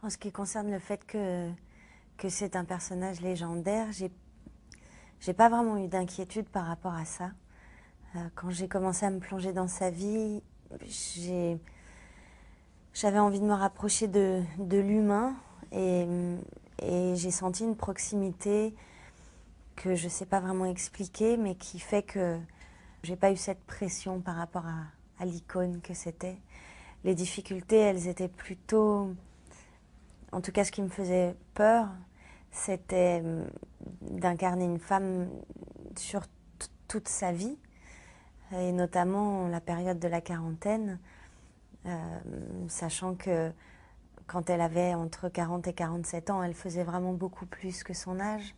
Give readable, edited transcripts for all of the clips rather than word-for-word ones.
En ce qui concerne le fait que c'est un personnage légendaire, j'ai pas vraiment eu d'inquiétude par rapport à ça. Quand j'ai commencé à me plonger dans sa vie, j'avais envie de me rapprocher de l'humain et, et j'ai senti une proximité que je sais pas vraiment expliquer, mais qui fait que j'ai pas eu cette pression par rapport à l'icône que c'était. Les difficultés, elles étaient plutôt... En tout cas, ce qui me faisait peur, c'était d'incarner une femme sur toute sa vie, et notamment la période de la quarantaine, sachant que quand elle avait entre 40 et 47 ans, elle faisait vraiment beaucoup plus que son âge.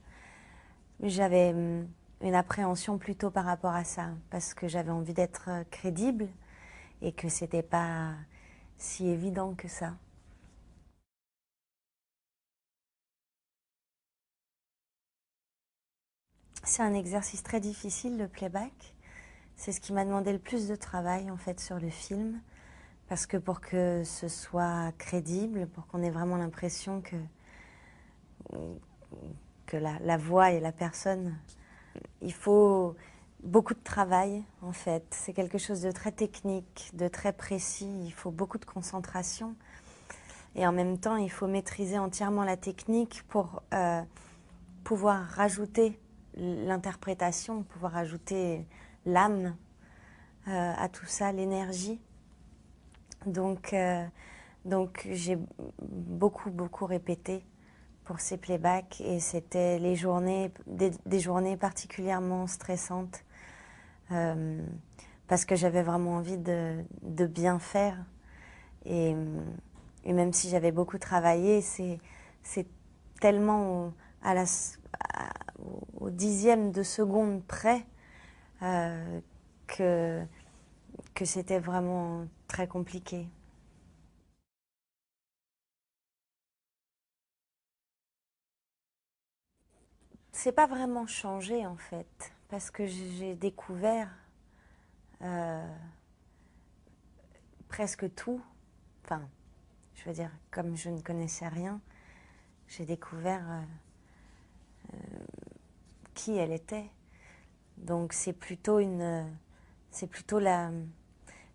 J'avais une appréhension plutôt par rapport à ça, parce que j'avais envie d'être crédible et que c'était pas si évident que ça. C'est un exercice très difficile, le playback. C'est ce qui m'a demandé le plus de travail en fait sur le film, parce que pour que ce soit crédible, pour qu'on ait vraiment l'impression que la voix et la personne, il faut beaucoup de travail en fait. C'est quelque chose de très technique, de très précis. Il faut beaucoup de concentration et en même temps, il faut maîtriser entièrement la technique pour pouvoir rajouter l'interprétation, pouvoir rajouter l'âme à tout ça, l'énergie. Donc j'ai beaucoup répété pour ces playbacks et c'était les journées, des journées particulièrement stressantes parce que j'avais vraiment envie de bien faire et, et même si j'avais beaucoup travaillé, c'est tellement au dixième de seconde près euh, que, que c'était vraiment très compliqué. C'est pas vraiment changé en fait, parce que j'ai découvert euh, presque tout. Enfin, je veux dire, comme je ne connaissais rien, j'ai découvert qui elle était. Donc c'est plutôt la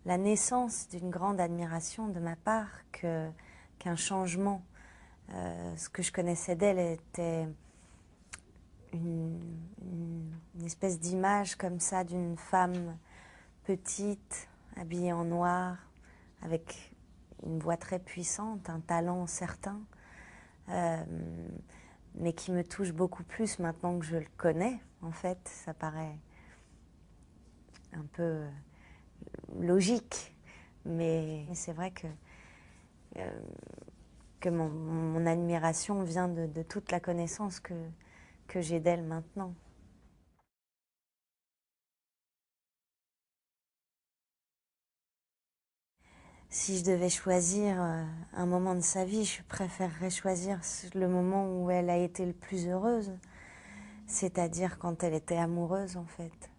naissance d'une grande admiration de ma part qu'un changement. Ce que je connaissais d'elle était une espèce d'image comme ça d'une femme petite, habillée en noir, avec une voix très puissante, un talent certain, euh, mais qui me touche beaucoup plus maintenant que je le connais. En fait, ça paraît un peu logique, mais c'est vrai euh, que mon admiration vient de toute la connaissance que j'ai d'elle maintenant. Si je devais choisir un moment de sa vie, je préférerais choisir le moment où elle a été le plus heureuse, c'est-à-dire quand elle était amoureuse en fait.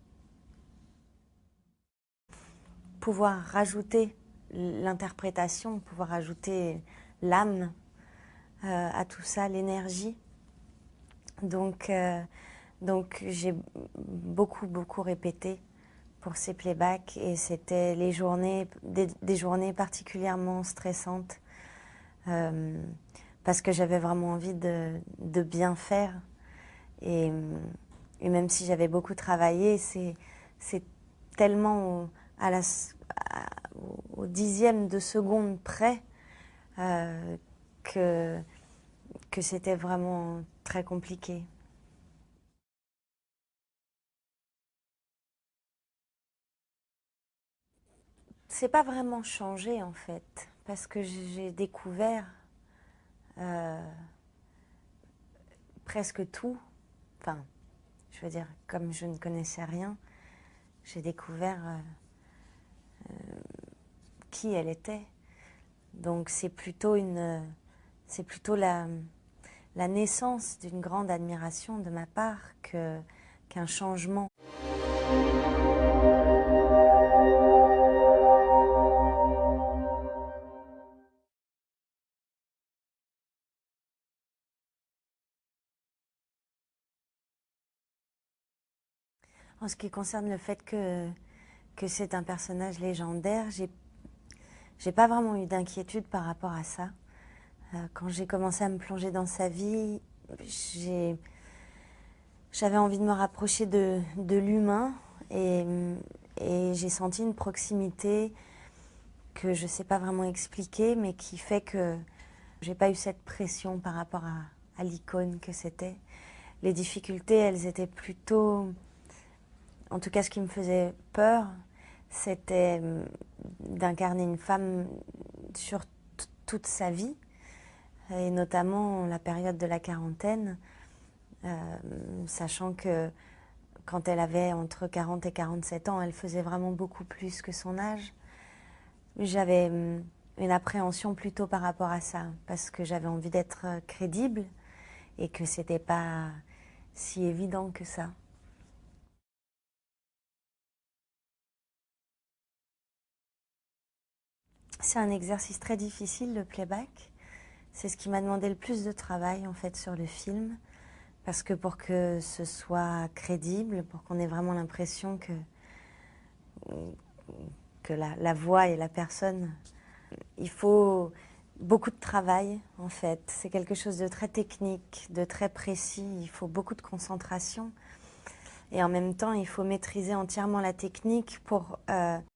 Pouvoir rajouter l'interprétation, pouvoir rajouter l'âme à tout ça, l'énergie. Donc, donc j'ai beaucoup répété pour ces playbacks et c'était les journées, des journées particulièrement stressantes parce que j'avais vraiment envie de bien faire et, et même si j'avais beaucoup travaillé, c'est tellement au dixième de seconde près euh, que, que c'était vraiment très compliqué. C'est pas vraiment changé en fait, parce que j'ai découvert euh, presque tout. Enfin, je veux dire, comme je ne connaissais rien, j'ai découvert qui elle était. Donc c'est plutôt la naissance d'une grande admiration de ma part qu'un changement. En ce qui concerne le fait que c'est un personnage légendaire, j'ai pas vraiment eu d'inquiétude par rapport à ça. Quand j'ai commencé à me plonger dans sa vie, j'avais envie de me rapprocher de l'humain et j'ai senti une proximité que je sais pas vraiment expliquer, mais qui fait que j'ai pas eu cette pression par rapport à l'icône que c'était. Les difficultés, elles étaient plutôt... En tout cas, ce qui me faisait peur, c'était d'incarner une femme sur toute sa vie, et notamment la période de la quarantaine, sachant que quand elle avait entre 40 et 47 ans, elle faisait vraiment beaucoup plus que son âge. J'avais une appréhension plutôt par rapport à ça, parce que j'avais envie d'être crédible et que c'était pas si évident que ça. C'est un exercice très difficile, le playback. C'est ce qui m'a demandé le plus de travail en fait sur le film, parce que pour que ce soit crédible, pour qu'on ait vraiment l'impression que la voix et la personne, il faut beaucoup de travail en fait. C'est quelque chose de très technique, de très précis. Il faut beaucoup de concentration et en même temps, il faut maîtriser entièrement la technique pour